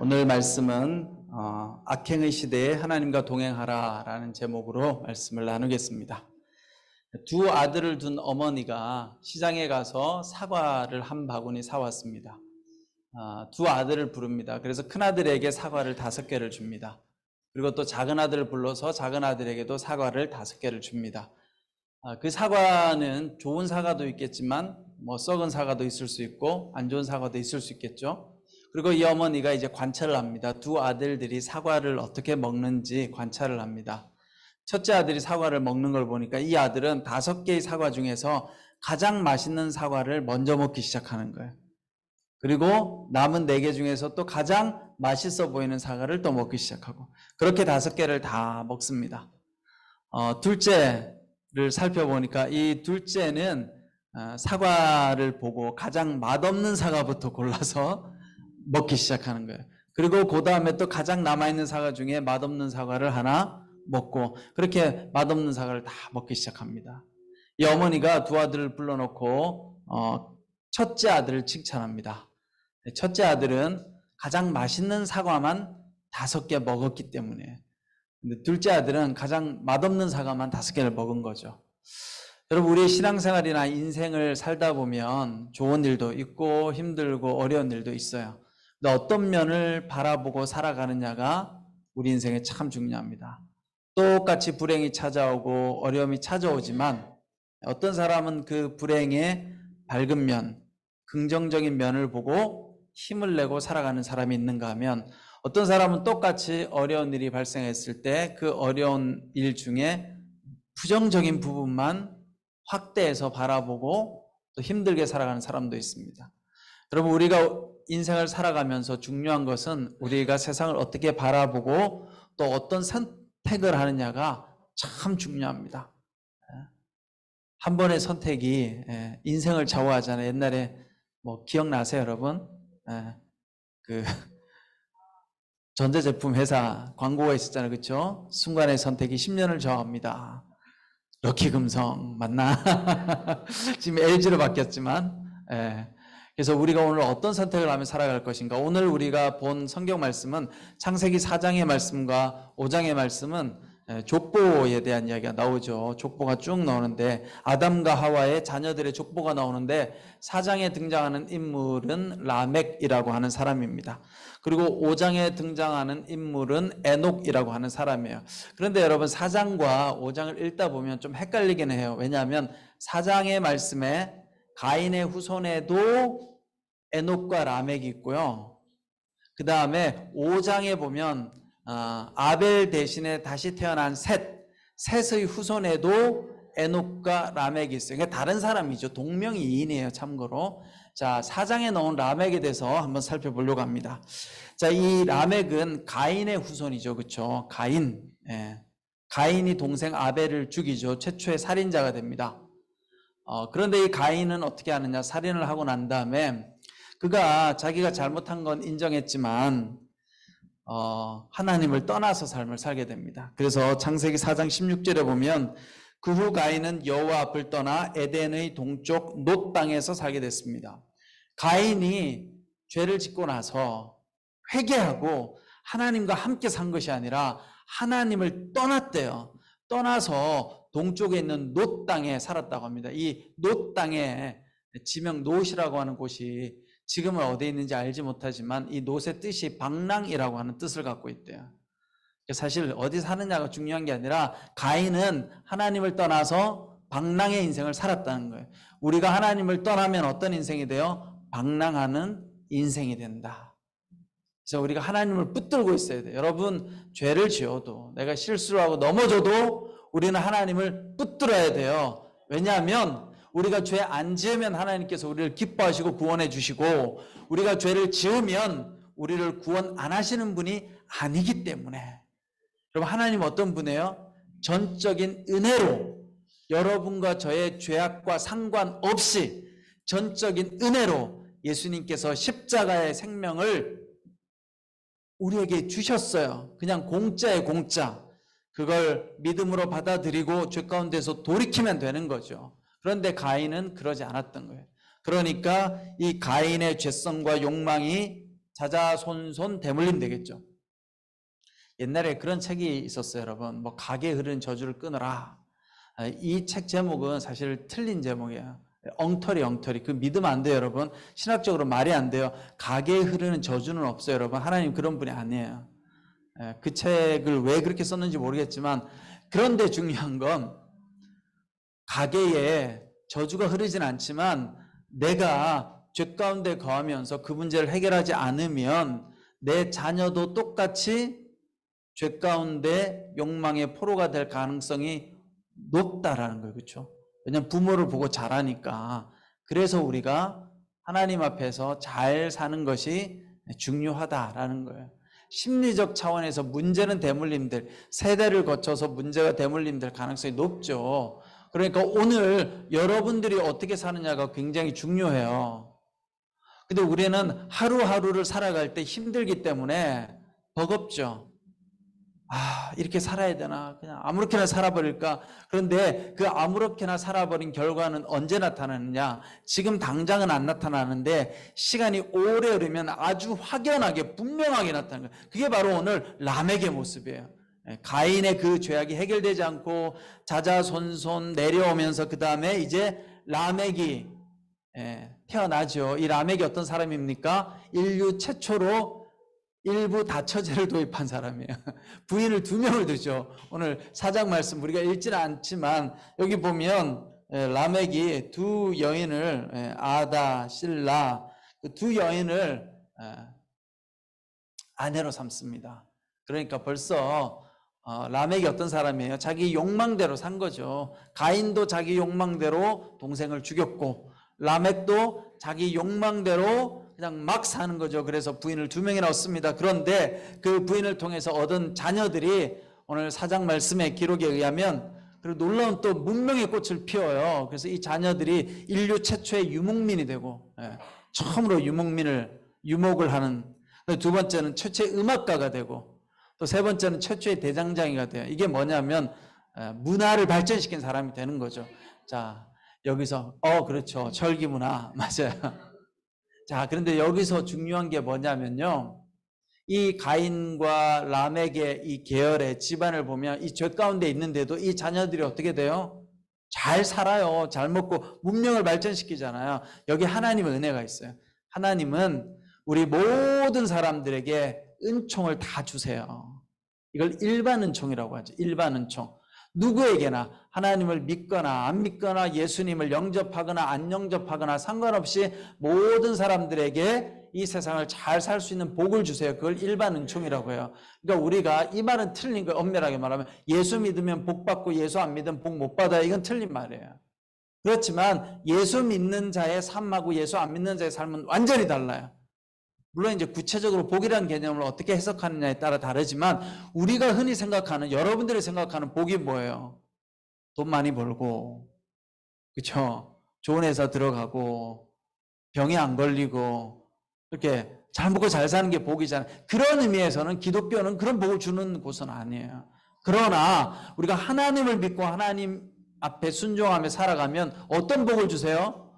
오늘 말씀은 악행의 시대에 하나님과 동행하라 라는 제목으로 말씀을 나누겠습니다. 두 아들을 둔 어머니가 시장에 가서 사과를 한 바구니 사왔습니다. 두 아들을 부릅니다. 그래서 큰아들에게 사과를 5개를 줍니다. 그리고 또 작은 아들을 불러서 작은 아들에게도 사과를 5개를 줍니다. 그 사과는 좋은 사과도 있겠지만 썩은 사과도 있을 수 있고 안 좋은 사과도 있을 수 있겠죠. 그리고 이 어머니가 이제 관찰을 합니다. 두 아들들이 사과를 어떻게 먹는지 관찰을 합니다. 첫째 아들이 사과를 먹는 걸 보니까 이 아들은 5개의 사과 중에서 가장 맛있는 사과를 먼저 먹기 시작하는 거예요. 그리고 남은 4개 중에서 또 가장 맛있어 보이는 사과를 또 먹기 시작하고, 그렇게 5개를 다 먹습니다. 둘째를 살펴보니까 이 둘째는 사과를 보고 가장 맛없는 사과부터 골라서 먹기 시작하는 거예요. 그리고 그 다음에 또 가장 남아있는 사과 중에 맛없는 사과를 하나 먹고, 그렇게 맛없는 사과를 다 먹기 시작합니다. 이 어머니가 두 아들을 불러놓고 첫째 아들을 칭찬합니다. 첫째 아들은 가장 맛있는 사과만 5개 먹었기 때문에, 근데 둘째 아들은 가장 맛없는 사과만 5개를 먹은 거죠. 여러분, 우리 신앙생활이나 인생을 살다 보면 좋은 일도 있고 힘들고 어려운 일도 있어요. 근데 어떤 면을 바라보고 살아가느냐가 우리 인생에 참 중요합니다. 똑같이 불행이 찾아오고 어려움이 찾아오지만 어떤 사람은 그 불행의 밝은 면, 긍정적인 면을 보고 힘을 내고 살아가는 사람이 있는가 하면, 어떤 사람은 똑같이 어려운 일이 발생했을 때 그 어려운 일 중에 부정적인 부분만 확대해서 바라보고 또 힘들게 살아가는 사람도 있습니다. 여러분, 우리가 인생을 살아가면서 중요한 것은 우리가 세상을 어떻게 바라보고 또 어떤 선택을 하느냐가 참 중요합니다. 한 번의 선택이 인생을 좌우하잖아요. 옛날에 기억나세요, 여러분? 그 전자제품 회사 광고가 있었잖아요, 그렇죠? 순간의 선택이 10년을 좌우합니다. 럭키금성 맞나? 지금 LG로 바뀌었지만, 그래서 우리가 오늘 어떤 선택을 하며 살아갈 것인가? 오늘 우리가 본 성경 말씀은 창세기 4장의 말씀과 5장의 말씀은 족보에 대한 이야기가 나오죠. 족보가 쭉 나오는데 아담과 하와의 자녀들의 족보가 나오는데, 4장에 등장하는 인물은 라멕이라고 하는 사람입니다. 그리고 5장에 등장하는 인물은 에녹이라고 하는 사람이에요. 그런데 여러분, 4장과 5장을 읽다 보면 좀 헷갈리긴 해요. 왜냐하면 4장의 말씀에 가인의 후손에도 에녹과 라멕이 있고요. 그 다음에 5장에 보면 아벨 대신에 다시 태어난 셋의 후손에도 에녹과 라멕이 있어요. 그러니까 다른 사람이죠. 동명이인이에요, 참고로. 자, 4장에 나온 라멕에 대해서 한번 살펴보려고 합니다. 자, 이 라멕은 가인의 후손이죠. 그렇죠? 가인이 동생 아벨을 죽이죠. 최초의 살인자가 됩니다. 그런데 이 가인은 어떻게 하느냐? 살인을 하고 난 다음에 그가 자기가 잘못한 건 인정했지만 하나님을 떠나서 삶을 살게 됩니다. 그래서 창세기 4장 16절에 보면 그 후 가인은 여호와 앞을 떠나 에덴의 동쪽 놋 땅에서 살게 됐습니다. 가인이 죄를 짓고 나서 회개하고 하나님과 함께 산 것이 아니라 하나님을 떠났대요. 떠나서 동쪽에 있는 놋 땅에 살았다고 합니다. 이 놋 땅에 지명 놋이라고 하는 곳이 지금은 어디에 있는지 알지 못하지만 이 놋의 뜻이 방랑이라고 하는 뜻을 갖고 있대요. 사실 어디 사느냐가 중요한 게 아니라 가인은 하나님을 떠나서 방랑의 인생을 살았다는 거예요. 우리가 하나님을 떠나면 어떤 인생이 돼요? 방랑하는 인생이 된다. 그래서 우리가 하나님을 붙들고 있어야 돼요. 여러분, 죄를 지어도, 내가 실수를 하고 넘어져도 우리는 하나님을 붙들어야 돼요. 왜냐하면 우리가 죄 안 지으면 하나님께서 우리를 기뻐하시고 구원해 주시고, 우리가 죄를 지으면 우리를 구원 안 하시는 분이 아니기 때문에. 여러분, 하나님 어떤 분이에요? 전적인 은혜로 여러분과 저의 죄악과 상관없이 전적인 은혜로 예수님께서 십자가의 생명을 우리에게 주셨어요. 그냥 공짜예요, 공짜. 그걸 믿음으로 받아들이고 죄 가운데서 돌이키면 되는 거죠. 그런데 가인은 그러지 않았던 거예요. 그러니까 이 가인의 죄성과 욕망이 자자손손 대물림 되겠죠. 옛날에 그런 책이 있었어요, 여러분. 뭐 가게에 흐르는 저주를 끊어라. 이 책 제목은 사실 틀린 제목이에요. 엉터리. 그 믿으면 안 돼요, 여러분. 신학적으로 말이 안 돼요. 가게에 흐르는 저주는 없어요, 여러분. 하나님 그런 분이 아니에요. 그 책을 왜 그렇게 썼는지 모르겠지만, 그런데 중요한 건 가게에 저주가 흐르진 않지만 내가 죄 가운데 거하면서 그 문제를 해결하지 않으면 내 자녀도 똑같이 죄 가운데 욕망의 포로가 될 가능성이 높다라는 거예요. 그렇죠? 왜냐하면 부모를 보고 자라니까. 그래서 우리가 하나님 앞에서 잘 사는 것이 중요하다라는 거예요. 심리적 차원에서 문제는 대물림들, 세대를 거쳐서 문제가 대물림될 가능성이 높죠. 그러니까 오늘 여러분들이 어떻게 사느냐가 굉장히 중요해요. 근데 우리는 하루하루를 살아갈 때 힘들기 때문에 버겁죠. 이렇게 살아야 되나? 그냥 아무렇게나 살아버릴까? 그런데 그 아무렇게나 살아버린 결과는 언제 나타나느냐? 지금 당장은 안 나타나는데 시간이 오래 흐르면 아주 확연하게 분명하게 나타나는 거예요. 그게 바로 오늘 람եկ의 모습이에요. 가인의 그 죄악이 해결되지 않고 자자손손 내려오면서 그 다음에 이제 람եկ이 태어나죠. 이 람եկ이 어떤 사람입니까? 인류 최초로 일부 다처제를 도입한 사람이에요. 부인을 2명을 두죠. 오늘 4장 말씀 우리가 읽지는 않지만 여기 보면 람եկ이 2 여인을 아다, 실라 그 2 여인을 아내로 삼습니다. 그러니까 벌써 람եկ이 어떤 사람이에요? 자기 욕망대로 산 거죠. 가인도 자기 욕망대로 동생을 죽였고 람եկ도 자기 욕망대로 그냥 막 사는 거죠. 그래서 부인을 2명이나 얻습니다. 그런데 그 부인을 통해서 얻은 자녀들이 오늘 4장 말씀의 기록에 의하면 그리고 놀라운 또 문명의 꽃을 피워요. 그래서 이 자녀들이 인류 최초의 유목민이 되고 처음으로 유목을 하는, 2번째는 최초의 음악가가 되고 또 3번째는 최초의 대장장이가 돼요. 이게 뭐냐면 문화를 발전시킨 사람이 되는 거죠. 자, 여기서 그렇죠. 철기 문화 맞아요. 자, 그런데 여기서 중요한 게 뭐냐면요. 이 가인과 람եկ의 이 계열의 집안을 보면 이 죄 가운데 있는데도 이 자녀들이 어떻게 돼요? 잘 살아요. 잘 먹고 문명을 발전시키잖아요. 여기 하나님의 은혜가 있어요. 하나님은 우리 모든 사람들에게 은총을 다 주세요. 이걸 일반 은총이라고 하죠. 일반 은총. 누구에게나 하나님을 믿거나 안 믿거나 예수님을 영접하거나 안 영접하거나 상관없이 모든 사람들에게 이 세상을 잘 살 수 있는 복을 주세요. 그걸 일반 은총이라고 해요. 그러니까 우리가 이 말은 틀린 거예요. 엄밀하게 말하면 예수 믿으면 복 받고 예수 안 믿으면 복 못 받아요. 이건 틀린 말이에요. 그렇지만 예수 믿는 자의 삶하고 예수 안 믿는 자의 삶은 완전히 달라요. 물론 이제 구체적으로 복이라는 개념을 어떻게 해석하느냐에 따라 다르지만 우리가 흔히 생각하는, 여러분들이 생각하는 복이 뭐예요? 돈 많이 벌고, 그렇죠? 좋은 회사 들어가고 병에 안 걸리고 이렇게 잘 먹고 잘 사는 게 복이잖아요. 그런 의미에서는 기독교는 그런 복을 주는 곳은 아니에요. 그러나 우리가 하나님을 믿고 하나님 앞에 순종하며 살아가면 어떤 복을 주세요?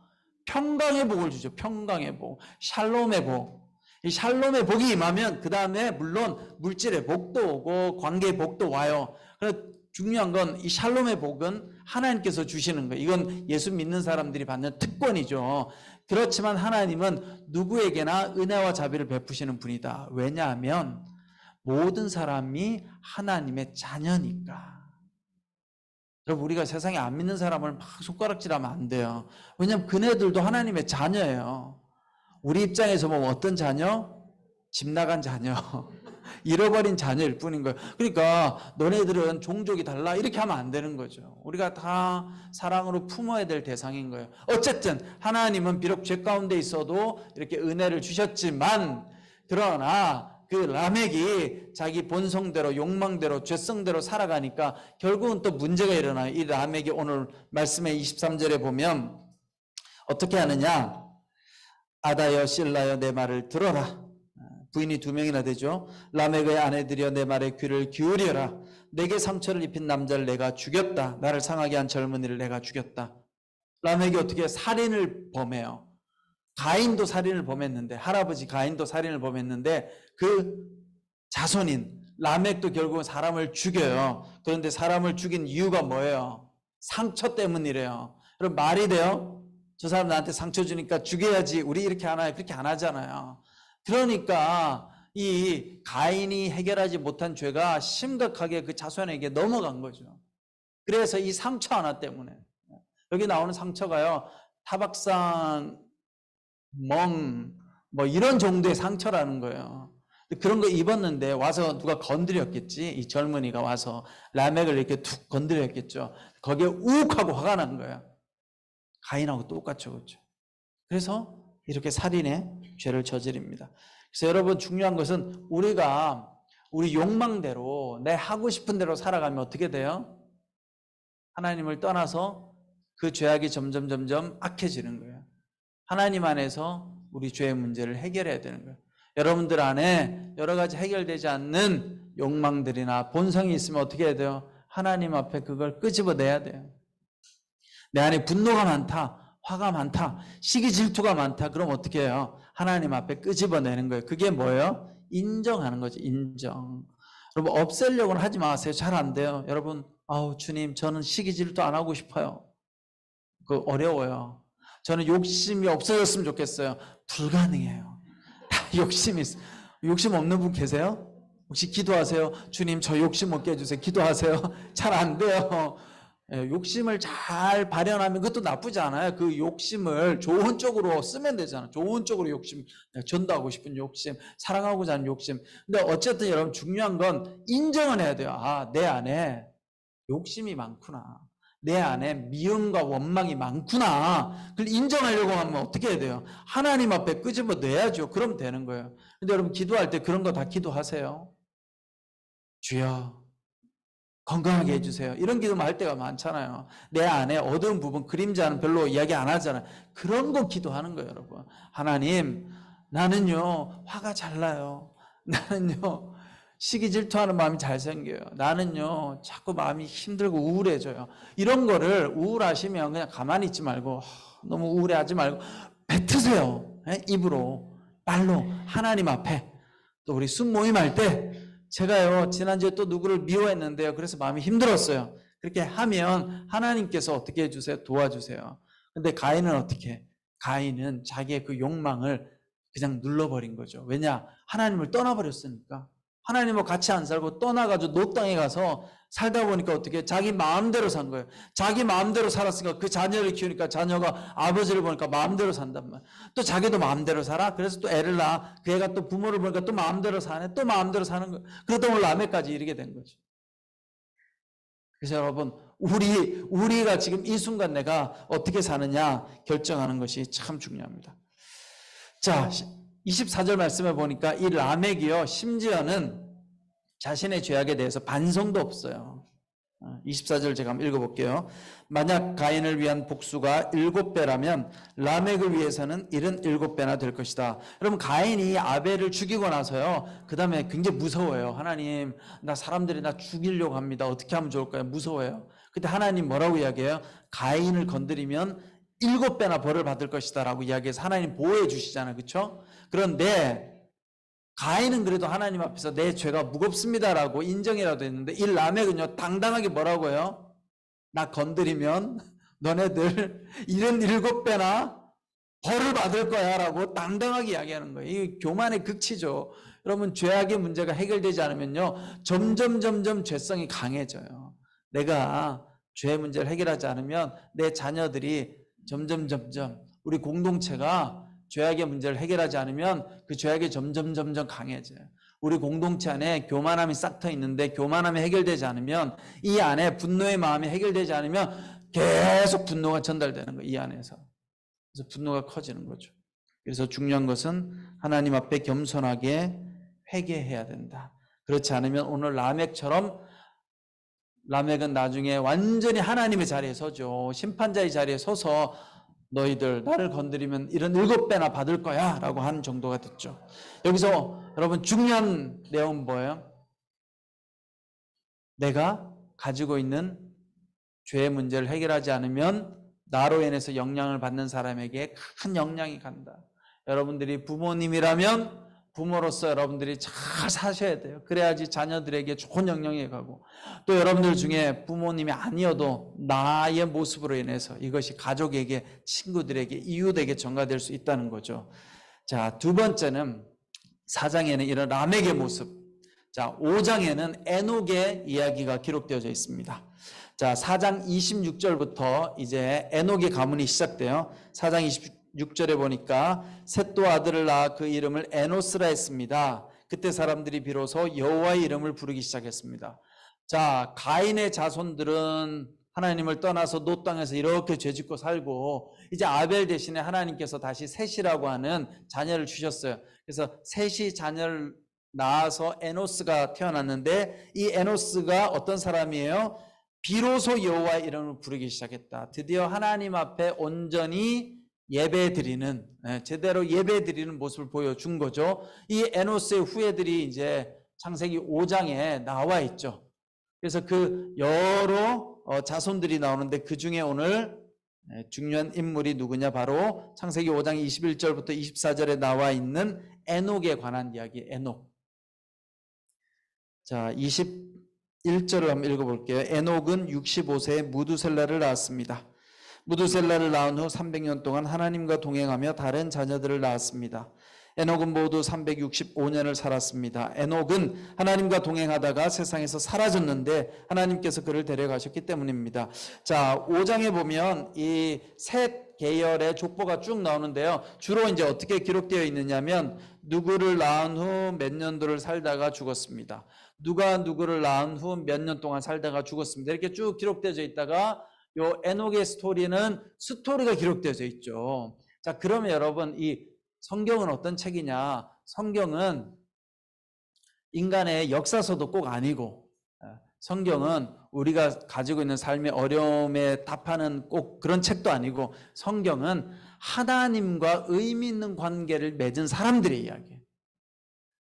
평강의 복을 주죠. 평강의 복, 샬롬의 복. 이 샬롬의 복이 임하면 그 다음에 물론 물질의 복도 오고 관계의 복도 와요. 그래서 중요한 건 이 샬롬의 복은 하나님께서 주시는 거예요. 이건 예수 믿는 사람들이 받는 특권이죠. 그렇지만 하나님은 누구에게나 은혜와 자비를 베푸시는 분이다. 왜냐하면 모든 사람이 하나님의 자녀니까. 여러분, 우리가 세상에 안 믿는 사람을 막 손가락질하면 안 돼요. 왜냐하면 그네들도 하나님의 자녀예요. 우리 입장에서 보면 어떤 자녀? 집 나간 자녀, 잃어버린 자녀일 뿐인 거예요. 그러니까 너네들은 종족이 달라 이렇게 하면 안 되는 거죠. 우리가 다 사랑으로 품어야 될 대상인 거예요. 어쨌든 하나님은 비록 죄 가운데 있어도 이렇게 은혜를 주셨지만, 그러나 그 람եկ이 자기 본성대로 욕망대로 죄성대로 살아가니까 결국은 또 문제가 일어나요. 이 람եկ이 오늘 말씀의 23절에 보면 어떻게 하느냐? 아다여 실라여 내 말을 들어라. 부인이 2명이나 되죠. 람եկ의 아내들이여 내 말에 귀를 기울여라. 내게 상처를 입힌 남자를 내가 죽였다. 나를 상하게 한 젊은이를 내가 죽였다. 람եկ이 어떻게 살인을 범해요. 가인도 살인을 범했는데, 할아버지 가인도 살인을 범했는데 그 자손인 라멕도 결국은 사람을 죽여요. 그런데 사람을 죽인 이유가 뭐예요? 상처 때문이래요. 여러분, 말이 돼요? 저 사람 나한테 상처 주니까 죽여야지, 우리 이렇게 하나요? 그렇게 안 하잖아요. 그러니까 이 가인이 해결하지 못한 죄가 심각하게 그 자손에게 넘어간 거죠. 그래서 이 상처 하나 때문에, 여기 나오는 상처가요, 타박상, 멍, 뭐 이런 정도의 상처라는 거예요. 그런 거 입었는데 와서 누가 건드렸겠지. 이 젊은이가 와서 라멕을 이렇게 툭 건드렸겠죠. 거기에 욱하고 화가 난 거예요. 가인하고 똑같죠, 그렇죠? 그래서 이렇게 살인의 죄를 저지릅니다. 그래서 여러분, 중요한 것은 우리가 우리 욕망대로, 내 하고 싶은 대로 살아가면 어떻게 돼요? 하나님을 떠나서 그 죄악이 점점 악해지는 거예요. 하나님 안에서 우리 죄의 문제를 해결해야 되는 거예요. 여러분들 안에 여러 가지 해결되지 않는 욕망들이나 본성이 있으면 어떻게 해야 돼요? 하나님 앞에 그걸 끄집어내야 돼요. 내 안에 분노가 많다, 화가 많다, 시기 질투가 많다. 그럼 어떻게 해요? 하나님 앞에 끄집어내는 거예요. 그게 뭐예요? 인정하는 거죠. 인정. 여러분, 없애려고는 하지 마세요. 잘 안 돼요. 여러분, 아우 주님, 저는 시기 질투 안 하고 싶어요. 그 어려워요. 저는 욕심이 없어졌으면 좋겠어요. 불가능해요. 다 욕심이 있어요. 욕심 없는 분 계세요? 혹시 기도하세요? 주님, 저 욕심 없게 해주세요. 기도하세요. 잘 안 돼요. 욕심을 잘 발현하면 그것도 나쁘지 않아요. 그 욕심을 좋은 쪽으로 쓰면 되잖아요. 좋은 쪽으로 욕심, 전도하고 싶은 욕심, 사랑하고자 하는 욕심. 근데 어쨌든 여러분, 중요한 건 인정은 해야 돼요. 아, 내 안에 욕심이 많구나. 내 안에 미움과 원망이 많구나. 그걸 인정하려고 하면 어떻게 해야 돼요? 하나님 앞에 끄집어내야죠. 그럼 되는 거예요. 근데 여러분, 기도할 때 그런 거 다 기도하세요. 주여, 건강하게 해주세요. 이런 기도 할 때가 많잖아요. 내 안에 어두운 부분, 그림자는 별로 이야기 안 하잖아요. 그런 거 기도하는 거예요, 여러분. 하나님, 나는요, 화가 잘 나요. 나는요, 시기 질투하는 마음이 잘 생겨요. 나는요, 자꾸 마음이 힘들고 우울해져요. 이런 거를 우울하시면 그냥 가만히 있지 말고, 너무 우울해하지 말고 뱉으세요. 입으로, 말로, 하나님 앞에. 또 우리 순모임 할 때, 제가요, 지난주에 또 누구를 미워했는데요, 그래서 마음이 힘들었어요. 그렇게 하면 하나님께서 어떻게 해주세요? 도와주세요. 근데 가인은 어떻게 해? 가인은 자기의 그 욕망을 그냥 눌러버린 거죠. 왜냐? 하나님을 떠나버렸으니까. 하나님과 같이 안 살고 떠나가지고 노 땅에 가서 살다 보니까 어떻게, 자기 마음대로 산 거예요. 자기 마음대로 살았으니까 그 자녀를 키우니까 자녀가 아버지를 보니까 마음대로 산단 말이에요. 또 자기도 마음대로 살아. 그래서 또 애를 낳아. 그 애가 또 부모를 보니까 또 마음대로 사네. 또 마음대로 사는 거예요. 그러다 오늘 라멕까지 이르게 된 거죠. 그래서 여러분, 우리가 지금 이 순간 내가 어떻게 사느냐 결정하는 것이 참 중요합니다. 자, 24절 말씀을 보니까 이 라멕이요, 심지어는 자신의 죄악에 대해서 반성도 없어요. 24절 제가 한번 읽어볼게요. 만약 가인을 위한 복수가 7배라면 라멕을 위해서는 77배나 될 것이다. 여러분, 가인이 아벨을 죽이고 나서요, 그 다음에 굉장히 무서워요. 하나님, 나 사람들이 나 죽이려고 합니다. 어떻게 하면 좋을까요? 무서워요. 그때 하나님 뭐라고 이야기해요? 가인을 건드리면 7배나 벌을 받을 것이다 라고 이야기해서 하나님 보호해 주시잖아요. 그렇죠? 그런데 가인은 그래도 하나님 앞에서 내 죄가 무겁습니다라고 인정이라도 했는데, 이 라멕은요, 당당하게 뭐라고 해요? 나 건드리면 너네들 77배나 벌을 받을 거야 라고 당당하게 이야기하는 거예요. 이 교만의 극치죠. 여러분, 죄악의 문제가 해결되지 않으면요, 점점 죄성이 강해져요. 내가 죄의 문제를 해결하지 않으면 내 자녀들이 점점 우리 공동체가 죄악의 문제를 해결하지 않으면 그 죄악이 점점 강해져요. 우리 공동체 안에 교만함이 싹터 있는데 교만함이 해결되지 않으면, 이 안에 분노의 마음이 해결되지 않으면 계속 분노가 전달되는 거예요. 이 안에서. 그래서 분노가 커지는 거죠. 그래서 중요한 것은 하나님 앞에 겸손하게 회개해야 된다. 그렇지 않으면 오늘 라멕처럼, 라멕은 나중에 완전히 하나님의 자리에 서죠. 심판자의 자리에 서서 너희들 나를 건드리면 77배나 받을 거야 라고 하는 정도가 됐죠. 여기서 여러분, 중요한 내용은 뭐예요? 내가 가지고 있는 죄의 문제를 해결하지 않으면 나로 인해서 영향을 받는 사람에게 큰 영향이 간다. 여러분들이 부모님이라면 부모로서 여러분들이 잘 사셔야 돼요. 그래야지 자녀들에게 좋은 영향이 가고, 또 여러분들 중에 부모님이 아니어도 나의 모습으로 인해서 이것이 가족에게, 친구들에게, 이웃에게 전가될 수 있다는 거죠. 자, 두 번째는 4장에는 이런 라멕의 모습, 자 5장에는 에녹의 이야기가 기록되어져 있습니다. 자 4장 26절부터 이제 에녹의 가문이 시작돼요. 4장 26절에 보니까 셋도 아들을 낳아 그 이름을 에노스라 했습니다. 그때 사람들이 비로소 여호와의 이름을 부르기 시작했습니다. 자 가인의 자손들은 하나님을 떠나서 노 땅에서 이렇게 죄짓고 살고, 이제 아벨 대신에 하나님께서 다시 셋이라고 하는 자녀를 주셨어요. 그래서 셋이 자녀를 낳아서 에노스가 태어났는데, 이 에노스가 어떤 사람이에요? 비로소 여호와의 이름을 부르기 시작했다. 드디어 하나님 앞에 온전히 예배드리는, 제대로 예배드리는 모습을 보여준 거죠. 이 에노스의 후예들이 이제 창세기 5장에 나와 있죠. 그래서 그 여러 자손들이 나오는데, 그 중에 오늘 중요한 인물이 누구냐? 바로 창세기 5장 21절부터 24절에 나와 있는 에녹에 관한 이야기. 에녹. 자 21절을 한번 읽어볼게요. 에녹은 65세에 무두셀라를 낳았습니다. 무두셀라를 낳은 후 300년 동안 하나님과 동행하며 다른 자녀들을 낳았습니다. 에녹은 모두 365년을 살았습니다. 에녹은 하나님과 동행하다가 세상에서 사라졌는데 하나님께서 그를 데려가셨기 때문입니다. 자, 5장에 보면 이 셋 계열의 족보가 쭉 나오는데요. 주로 이제 어떻게 기록되어 있느냐면, 누구를 낳은 후 몇 년도를 살다가 죽었습니다. 누가 누구를 낳은 후 몇 년 동안 살다가 죽었습니다. 이렇게 쭉 기록되어져 있다가 요 에녹의 스토리는 스토리가 기록되어져 있죠. 자, 그러면 여러분, 이 성경은 어떤 책이냐? 성경은 인간의 역사서도 꼭 아니고, 성경은 우리가 가지고 있는 삶의 어려움에 답하는 꼭 그런 책도 아니고, 성경은 하나님과 의미 있는 관계를 맺은 사람들의 이야기예요.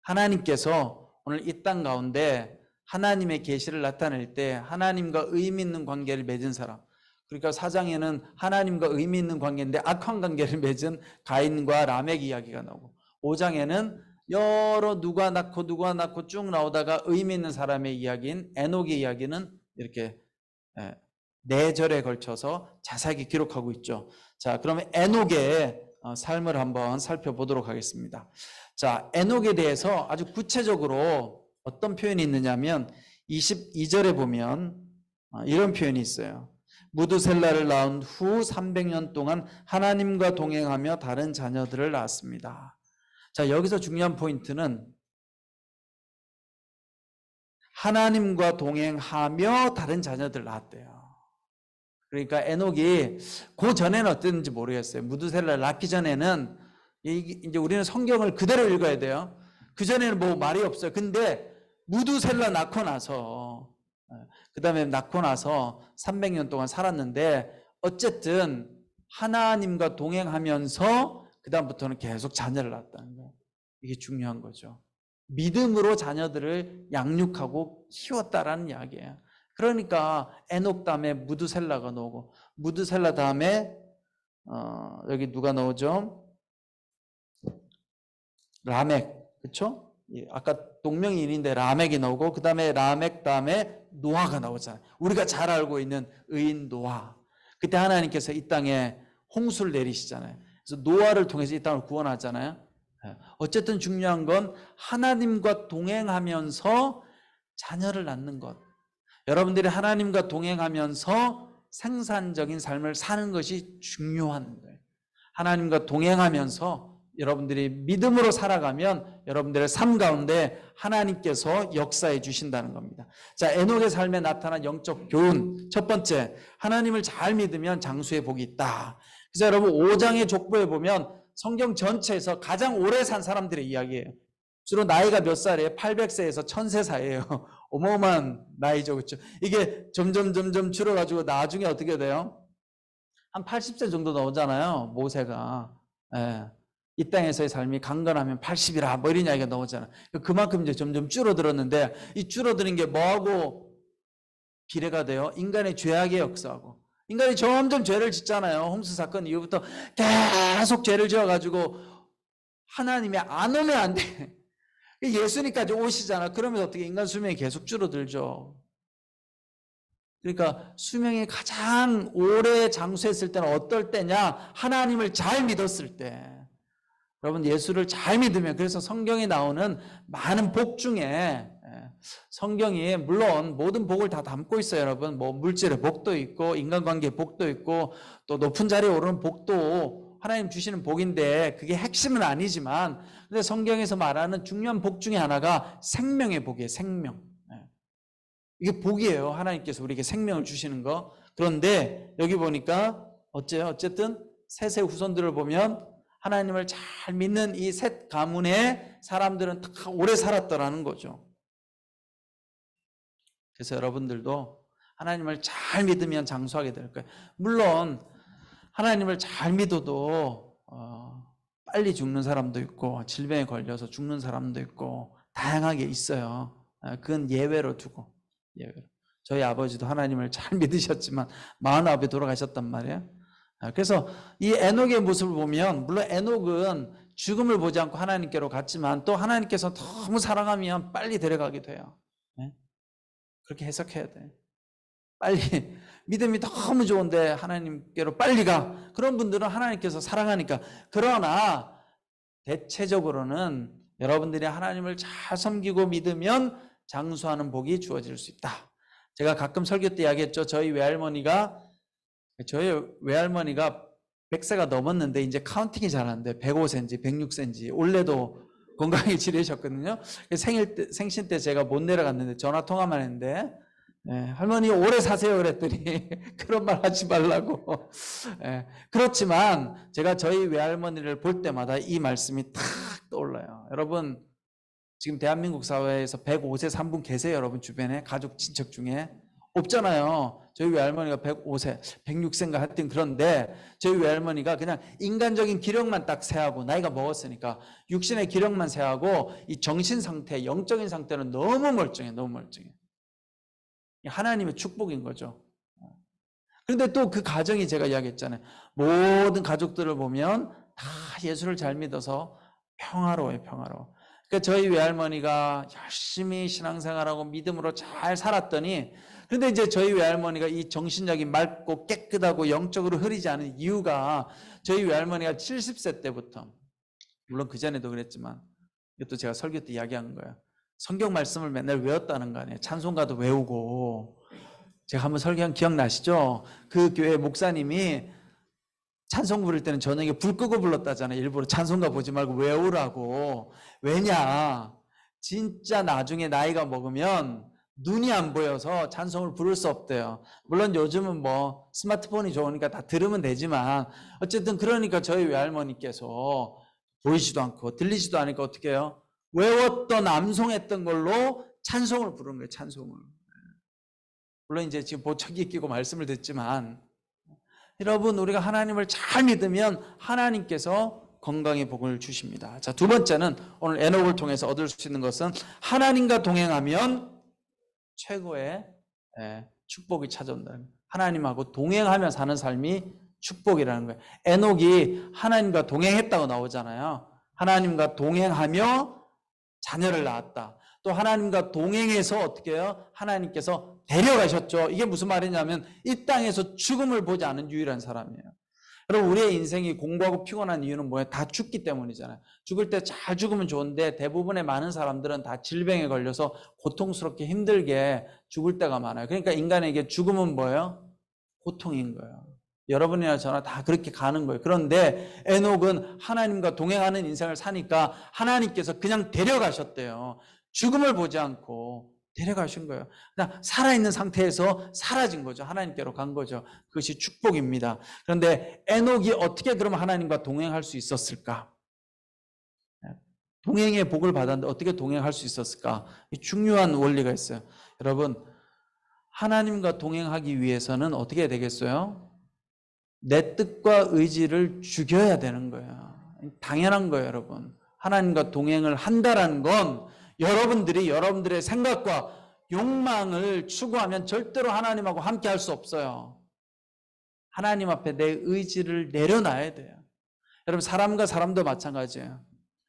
하나님께서 오늘 이 땅 가운데 하나님의 계시를 나타낼 때 하나님과 의미 있는 관계를 맺은 사람, 그러니까 4장에는 하나님과 의미 있는 관계인데 악한 관계를 맺은 가인과 라멕 이야기가 나오고, 5장에는 여러 누가 낳고 쭉 나오다가 의미 있는 사람의 이야기인 에녹의 이야기는 이렇게 4절에 걸쳐서 자세하게 기록하고 있죠. 자, 그러면 에녹의 삶을 한번 살펴보도록 하겠습니다. 자, 에녹에 대해서 아주 구체적으로 어떤 표현이 있느냐면 22절에 보면 이런 표현이 있어요. 무두셀라를 낳은 후 300년 동안 하나님과 동행하며 다른 자녀들을 낳았습니다. 자, 여기서 중요한 포인트는 하나님과 동행하며 다른 자녀들을 낳았대요. 그러니까 에녹이 그 전에는 어땠는지 모르겠어요. 무두셀라를 낳기 전에는, 이제 우리는 성경을 그대로 읽어야 돼요. 그 전에는 뭐 말이 없어요. 근데 무두셀라 낳고 나서, 그 다음에 낳고 나서 300년 동안 살았는데, 어쨌든 하나님과 동행하면서 그 다음부터는 계속 자녀를 낳았다는 거예요. 이게 중요한 거죠. 믿음으로 자녀들을 양육하고 키웠다라는 이야기예요. 그러니까 에녹 다음에 무두셀라가 나오고, 무두셀라 다음에 여기 누가 나오죠? 라멕, 그렇죠? 아까 동명이인인데 라멕이 나오고, 그 다음에 라멕 다음에 노아가 나오잖아요. 우리가 잘 알고 있는 의인 노아. 그때 하나님께서 이 땅에 홍수를 내리시잖아요. 그래서 노아를 통해서 이 땅을 구원하잖아요. 어쨌든 중요한 건 하나님과 동행하면서 자녀를 낳는 것. 여러분들이 하나님과 동행하면서 생산적인 삶을 사는 것이 중요한 거예요. 하나님과 동행하면서 여러분들이 믿음으로 살아가면 여러분들의 삶 가운데 하나님께서 역사해 주신다는 겁니다. 자, 에녹의 삶에 나타난 영적 교훈. 첫 번째, 하나님을 잘 믿으면 장수의 복이 있다. 그래서 여러분 5장의 족보에 보면 성경 전체에서 가장 오래 산 사람들의 이야기예요. 주로 나이가 몇 살이에요? 800세에서 1000세 사이에요. 어마어마한 나이죠. 그렇죠? 이게 점점 줄어가지고 나중에 어떻게 돼요? 한 80세 정도 나오잖아요. 모세가. 이 땅에서의 삶이 강건하면 80이라 뭐 이런 이야기가 나오잖아요. 그만큼 이제 점점 줄어들었는데, 이 줄어드는 게 뭐하고 비례가 돼요? 인간의 죄악의 역사하고 인간이 점점 죄를 짓잖아요. 홈스 사건 이후부터 계속 죄를 지어가지고 하나님이 안 오면 안 돼. 예수님까지 오시잖아. 그러면 어떻게 인간 수명이 계속 줄어들죠. 그러니까 수명이 가장 오래 장수했을 때는 어떨 때냐? 하나님을 잘 믿었을 때. 여러분 예수를 잘 믿으면, 그래서 성경에 나오는 많은 복 중에, 성경이 물론 모든 복을 다 담고 있어요. 여러분 뭐 물질의 복도 있고 인간관계의 복도 있고 또 높은 자리에 오르는 복도 하나님 주시는 복인데 그게 핵심은 아니지만, 근데 성경에서 말하는 중요한 복 중에 하나가 생명의 복이에요. 생명. 이게 복이에요. 하나님께서 우리에게 생명을 주시는 거. 그런데 여기 보니까 어쨌든 셋의 후손들을 보면 하나님을 잘 믿는 이 셋 가문의 사람들은 다 오래 살았더라는 거죠. 그래서 여러분들도 하나님을 잘 믿으면 장수하게 될 거예요. 물론 하나님을 잘 믿어도 빨리 죽는 사람도 있고 질병에 걸려서 죽는 사람도 있고 다양하게 있어요. 그건 예외로 두고. 예외로. 저희 아버지도 하나님을 잘 믿으셨지만 49에 돌아가셨단 말이에요. 그래서 이 에녹의 모습을 보면, 물론 에녹은 죽음을 보지 않고 하나님께로 갔지만 또 하나님께서 너무 사랑하면 빨리 데려가게 돼요. 그렇게 해석해야 돼. 빨리, 믿음이 너무 좋은데 하나님께로 빨리 가. 그런 분들은 하나님께서 사랑하니까. 그러나 대체적으로는 여러분들이 하나님을 잘 섬기고 믿으면 장수하는 복이 주어질 수 있다. 제가 가끔 설교 때 이야기했죠. 저희 외할머니가 100세가 넘었는데 이제 카운팅이 잘 안 돼. 105세인지 106세인지 올해도 건강히 지내셨거든요. 생신 때 제가 못 내려갔는데 전화 통화만 했는데, 할머니 오래 사세요 그랬더니 그런 말 하지 말라고. 그렇지만 제가 저희 외할머니를 볼 때마다 이 말씀이 탁 떠올라요. 여러분 지금 대한민국 사회에서 105세 3분 계세요? 여러분 주변에 가족 친척 중에? 없잖아요. 저희 외할머니가 105세, 106세인가 하여튼 그런데 저희 외할머니가 그냥 인간적인 기력만 딱 세하고 나이가 먹었으니까 육신의 기력만 세하고 이 정신 상태, 영적인 상태는 너무 멀쩡해. 너무 멀쩡해. 하나님의 축복인 거죠. 그런데 또 그 가정이 제가 이야기했잖아요. 모든 가족들을 보면 다 예수를 잘 믿어서 평화로워요. 평화로워. 그러니까 저희 외할머니가 열심히 신앙생활하고 믿음으로 잘 살았더니, 근데 이제 저희 외할머니가 이 정신력이 맑고 깨끗하고 영적으로 흐리지 않은 이유가, 저희 외할머니가 70세 때부터, 물론 그전에도 그랬지만 이것도 제가 설교 때 이야기한 거예요. 성경 말씀을 맨날 외웠다는 거 아니에요. 찬송가도 외우고. 제가 한번 설교한 기억나시죠? 그 교회 목사님이 찬송 부를 때는 저녁에 불 끄고 불렀다잖아요. 일부러 찬송가 보지 말고 외우라고. 왜냐? 진짜 나중에 나이가 먹으면 눈이 안 보여서 찬송을 부를 수 없대요. 물론 요즘은 뭐 스마트폰이 좋으니까 다 들으면 되지만 어쨌든 그러니까 저희 외할머니께서 보이지도 않고 들리지도 않으니까 어떻게 해요? 외웠던 암송했던 걸로 찬송을 부르는 거예요. 찬송을. 물론 이제 지금 보청기 끼고 말씀을 듣지만, 여러분 우리가 하나님을 잘 믿으면 하나님께서 건강의 복을 주십니다. 자, 두 번째는 오늘 에녹을 통해서 얻을 수 있는 것은 하나님과 동행하면 최고의 축복이 찾아온다. 하나님하고 동행하며 사는 삶이 축복이라는 거예요. 에녹이 하나님과 동행했다고 나오잖아요. 하나님과 동행하며 자녀를 낳았다. 또 하나님과 동행해서 어떻게 해요? 하나님께서 데려가셨죠. 이게 무슨 말이냐면 이 땅에서 죽음을 보지 않은 유일한 사람이에요. 여러분 우리의 인생이 공부하고 피곤한 이유는 뭐예요? 다 죽기 때문이잖아요. 죽을 때 잘 죽으면 좋은데 대부분의 많은 사람들은 다 질병에 걸려서 고통스럽게 힘들게 죽을 때가 많아요. 그러니까 인간에게 죽음은 뭐예요? 고통인 거예요. 여러분이나 저나 다 그렇게 가는 거예요. 그런데 에녹은 하나님과 동행하는 인생을 사니까 하나님께서 그냥 데려가셨대요. 죽음을 보지 않고 데려가신 거예요. 그냥 살아있는 상태에서 사라진 거죠. 하나님께로 간 거죠. 그것이 축복입니다. 그런데 에녹이 어떻게 그러면 하나님과 동행할 수 있었을까? 동행의 복을 받았는데 어떻게 동행할 수 있었을까? 중요한 원리가 있어요. 여러분 하나님과 동행하기 위해서는 어떻게 해야 되겠어요? 내 뜻과 의지를 죽여야 되는 거예요. 당연한 거예요, 여러분. 하나님과 동행을 한다라는 건 여러분들이 여러분들의 생각과 욕망을 추구하면 절대로 하나님하고 함께 할 수 없어요. 하나님 앞에 내 의지를 내려놔야 돼요. 여러분 사람과 사람도 마찬가지예요.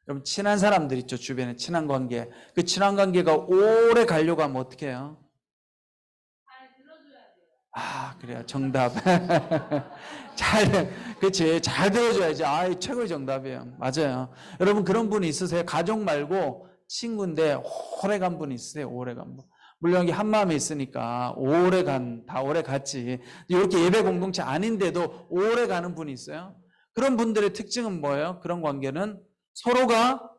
여러분 친한 사람들 있죠. 주변에 친한 관계. 그 친한 관계가 오래 가려고 하면 어떻게 해요? 아, 그래요. 정답. 그치. 잘 들어줘야지. 아, 최고의 정답이에요. 맞아요. 여러분 그런 분 있으세요? 가족 말고 친구인데 오래 간 분 있으세요? 오래 간 분. 물론 여기 한 마음에 있으니까 다 오래 갔지. 이렇게 예배 공동체 아닌데도 오래 가는 분이 있어요? 그런 분들의 특징은 뭐예요? 그런 관계는 서로가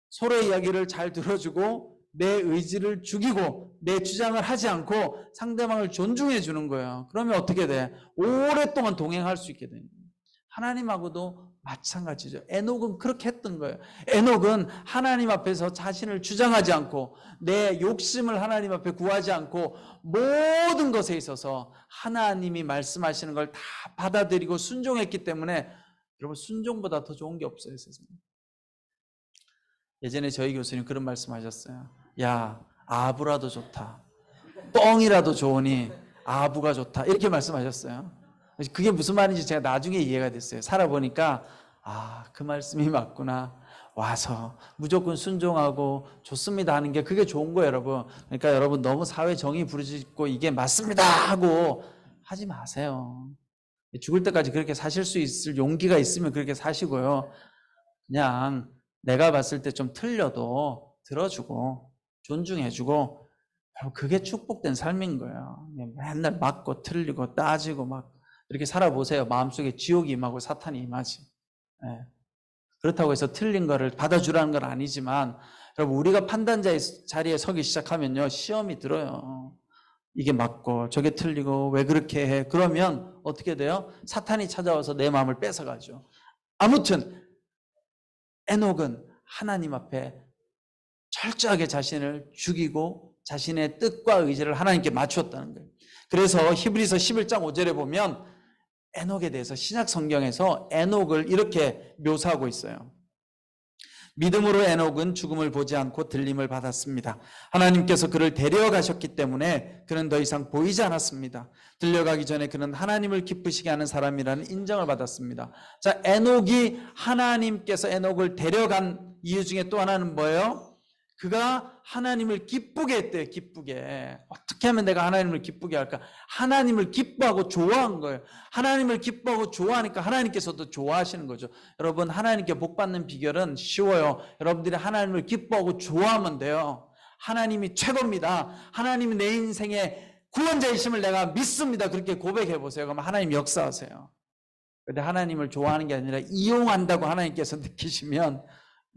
서로의 이야기를 잘 들어주고 내 의지를 죽이고 내 주장을 하지 않고 상대방을 존중해 주는 거예요. 그러면 어떻게 돼? 오랫동안 동행할 수 있게 됩니다. 하나님하고도 마찬가지죠. 에녹은 그렇게 했던 거예요. 에녹은 하나님 앞에서 자신을 주장하지 않고 내 욕심을 하나님 앞에 구하지 않고 모든 것에 있어서 하나님이 말씀하시는 걸 다 받아들이고 순종했기 때문에 여러분 순종보다 더 좋은 게 없어요, 세상에. 예전에 저희 교수님 그런 말씀하셨어요. 야, 아부라도 좋다. 뻥이라도 좋으니 아부가 좋다. 이렇게 말씀하셨어요. 그게 무슨 말인지 제가 나중에 이해가 됐어요. 살아보니까 아, 그 말씀이 맞구나. 와서 무조건 순종하고 좋습니다 하는 게 그게 좋은 거예요, 여러분. 그러니까 여러분 너무 사회 정의 부르짖고 이게 맞습니다 하고 하지 마세요. 죽을 때까지 그렇게 사실 수 있을 용기가 있으면 그렇게 사시고요. 그냥 내가 봤을 때 좀 틀려도 들어주고 존중해주고 그게 축복된 삶인 거예요. 맨날 맞고 틀리고 따지고 막 이렇게 살아보세요. 마음속에 지옥이 임하고 사탄이 임하지. 네. 그렇다고 해서 틀린 거를 받아주라는 건 아니지만 여러분 우리가 판단자의 자리에 서기 시작하면요 시험이 들어요. 이게 맞고 저게 틀리고 왜 그렇게 해? 그러면 어떻게 돼요? 사탄이 찾아와서 내 마음을 뺏어가죠. 아무튼 에녹은 하나님 앞에 철저하게 자신을 죽이고 자신의 뜻과 의지를 하나님께 맞추었다는 거예요. 그래서 히브리서 11장 5절에 보면 에녹에 대해서 신약 성경에서 에녹을 이렇게 묘사하고 있어요. 믿음으로 에녹은 죽음을 보지 않고 들림을 받았습니다. 하나님께서 그를 데려가셨기 때문에 그는 더 이상 보이지 않았습니다. 들려가기 전에 그는 하나님을 기쁘시게 하는 사람이라는 인정을 받았습니다. 자, 에녹이 하나님께서 에녹을 데려간 이유 중에 또 하나는 뭐예요? 그가 하나님을 기쁘게 했대요. 기쁘게. 어떻게 하면 내가 하나님을 기쁘게 할까? 하나님을 기뻐하고 좋아한 거예요. 하나님을 기뻐하고 좋아하니까 하나님께서도 좋아하시는 거죠. 여러분 하나님께 복 받는 비결은 쉬워요. 여러분들이 하나님을 기뻐하고 좋아하면 돼요. 하나님이 최고입니다. 하나님이 내 인생의 구원자이심을 내가 믿습니다. 그렇게 고백해 보세요. 그러면 하나님 역사하세요. 그런데 하나님을 좋아하는 게 아니라 이용한다고 하나님께서 느끼시면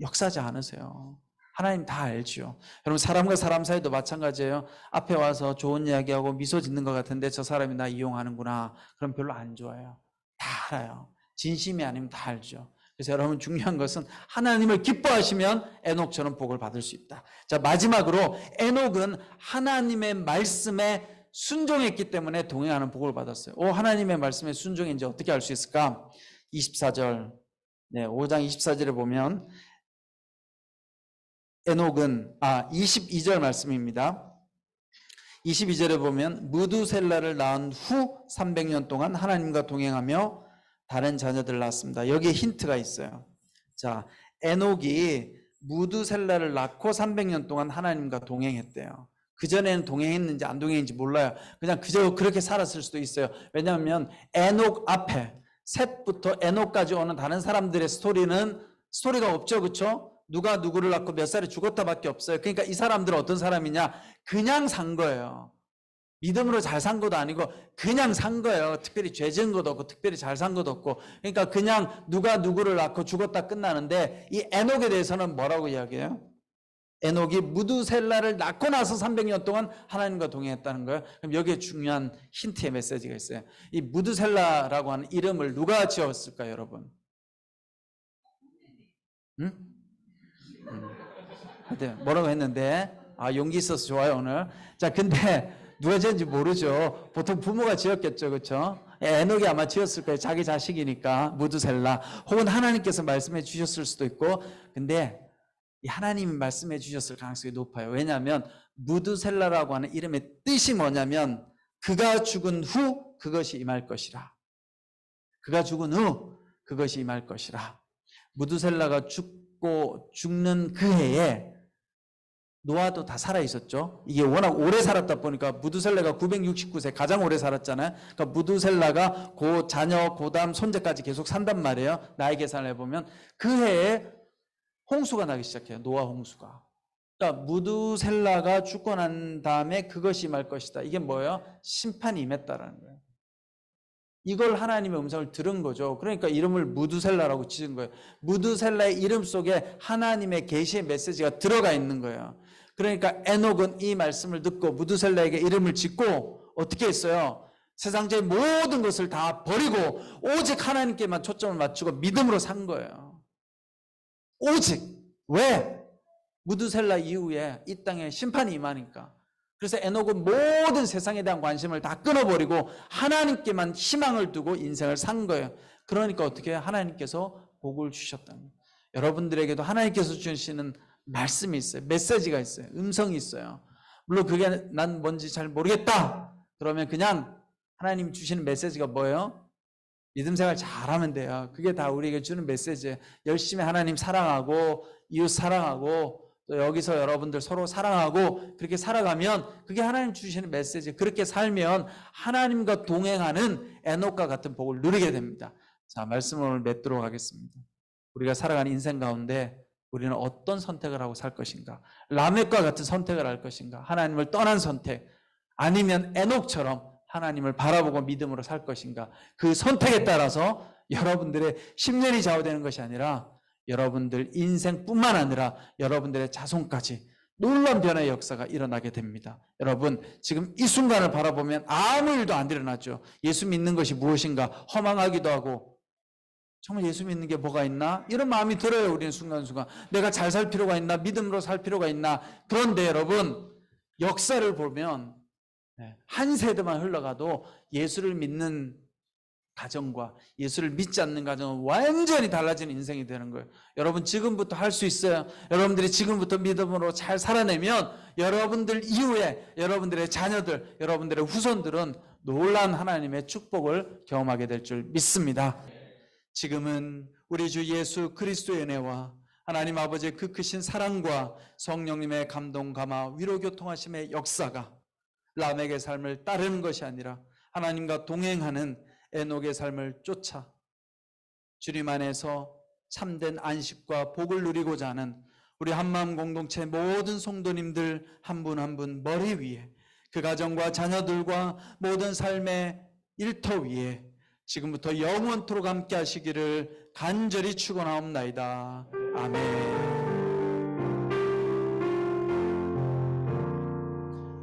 역사하지 않으세요. 하나님 다 알죠. 여러분 사람과 사람 사이도 마찬가지예요. 앞에 와서 좋은 이야기하고 미소 짓는 것 같은데 저 사람이 나 이용하는구나. 그럼 별로 안 좋아요. 다 알아요. 진심이 아니면 다 알죠. 그래서 여러분 중요한 것은 하나님을 기뻐하시면 에녹처럼 복을 받을 수 있다. 자, 마지막으로 에녹은 하나님의 말씀에 순종했기 때문에 동행하는 복을 받았어요. 하나님의 말씀에 순종인지 어떻게 알 수 있을까? 24절 5장 24절에 보면 에녹은 22절 말씀입니다. 22절에 보면 무두셀라를 낳은 후 300년 동안 하나님과 동행하며 다른 자녀들을 낳았습니다. 여기에 힌트가 있어요. 자, 에녹이 무두셀라를 낳고 300년 동안 하나님과 동행했대요. 그전에는 동행했는지 안 동행했는지 몰라요. 그냥 그저 그렇게 살았을 수도 있어요. 왜냐하면 에녹 앞에 셋부터 에녹까지 오는 다른 사람들의 스토리가 없죠. 그렇죠? 누가 누구를 낳고 몇 살에 죽었다밖에 없어요. 그러니까 이 사람들은 어떤 사람이냐? 그냥 산 거예요. 믿음으로 잘 산 것도 아니고 그냥 산 거예요. 특별히 죄 지은 것도 없고 특별히 잘 산 것도 없고. 그러니까 그냥 누가 누구를 낳고 죽었다 끝나는데 이 에녹에 대해서는 뭐라고 이야기해요? 에녹이 무두셀라를 낳고 나서 300년 동안 하나님과 동행했다는 거예요. 그럼 여기에 중요한 힌트의 메시지가 있어요. 이 무두셀라라고 하는 이름을 누가 지었을까요, 여러분? 응? 뭐라고 했는데 용기 있어서 좋아요 오늘. 자, 근데 누가 지었는지 모르죠. 보통 부모가 지었겠죠, 그렇죠? 에녹이 아마 지었을 거예요. 자기 자식이니까 무두셀라. 혹은 하나님께서 말씀해 주셨을 수도 있고. 근데 이 하나님이 말씀해 주셨을 가능성이 높아요. 왜냐하면 무두셀라라고 하는 이름의 뜻이 뭐냐면 그가 죽은 후 그것이 임할 것이라. 그가 죽은 후 그것이 임할 것이라. 무두셀라가 죽는 그 해에 노아도 다 살아 있었죠. 이게 워낙 오래 살았다 보니까 무두셀라가 969세 가장 오래 살았잖아요. 그러니까 무두셀라가 그 자녀 그다음 손자까지 계속 산단 말이에요. 나이 계산을 해보면 그 해에 홍수가 나기 시작해요. 노아 홍수가. 그러니까 무두셀라가 죽고 난 다음에 그것이 임할 것이다. 이게 뭐예요? 심판이 임했다라는 거예요. 이걸 하나님의 음성을 들은 거죠. 그러니까 이름을 무두셀라라고 지은 거예요. 무두셀라의 이름 속에 하나님의 계시의 메시지가 들어가 있는 거예요. 그러니까 에녹은 이 말씀을 듣고 무두셀라에게 이름을 짓고 어떻게 했어요? 세상적인 모든 것을 다 버리고 오직 하나님께만 초점을 맞추고 믿음으로 산 거예요. 오직. 왜? 무두셀라 이후에 이 땅에 심판이 임하니까. 그래서 에녹은 모든 세상에 대한 관심을 다 끊어버리고 하나님께만 희망을 두고 인생을 산 거예요. 그러니까 어떻게 해요? 하나님께서 복을 주셨다는 거예요. 여러분들에게도 하나님께서 주시는 말씀이 있어요. 메시지가 있어요. 음성이 있어요. 물론 그게 난 뭔지 잘 모르겠다. 그러면 그냥 하나님 주시는 메시지가 뭐예요? 믿음 생활 잘하면 돼요. 그게 다 우리에게 주는 메시지예요. 열심히 하나님 사랑하고 이웃 사랑하고 또 여기서 여러분들 서로 사랑하고 그렇게 살아가면 그게 하나님 주시는 메시지. 그렇게 살면 하나님과 동행하는 에녹과 같은 복을 누리게 됩니다. 자, 말씀을 오늘 맺도록 하겠습니다. 우리가 살아가는 인생 가운데 우리는 어떤 선택을 하고 살 것인가? 라멕과 같은 선택을 할 것인가? 하나님을 떠난 선택, 아니면 에녹처럼 하나님을 바라보고 믿음으로 살 것인가? 그 선택에 따라서 여러분들의 10년이 좌우되는 것이 아니라 여러분들 인생뿐만 아니라 여러분들의 자손까지 놀라운 변화의 역사가 일어나게 됩니다. 여러분, 지금 이 순간을 바라보면 아무 일도 안 일어나죠. 예수 믿는 것이 무엇인가 허망하기도 하고, 정말 예수 믿는 게 뭐가 있나? 이런 마음이 들어요. 우리는 순간순간 내가 잘 살 필요가 있나? 믿음으로 살 필요가 있나? 그런데 여러분, 역사를 보면 한 세대만 흘러가도 예수를 믿는 가정과 예수를 믿지 않는 가정은 완전히 달라지는 인생이 되는 거예요. 여러분, 지금부터 할 수 있어요. 여러분들이 지금부터 믿음으로 잘 살아내면 여러분들 이후에 여러분들의 자녀들, 여러분들의 후손들은 놀라운 하나님의 축복을 경험하게 될 줄 믿습니다. 지금은 우리 주 예수 그리스도의 은혜와 하나님 아버지의 그 크신 사랑과 성령님의 감동, 감화, 위로 교통하심의 역사가 라멕의 삶을 따르는 것이 아니라 하나님과 동행하는 에녹의 삶을 쫓아 주님 안에서 참된 안식과 복을 누리고자 하는 우리 한마음 공동체 모든 성도님들 한 분 한 분 머리 위에, 그 가정과 자녀들과 모든 삶의 일터 위에 지금부터 영원토록 함께 하시기를 간절히 축원하옵나이다. 아멘.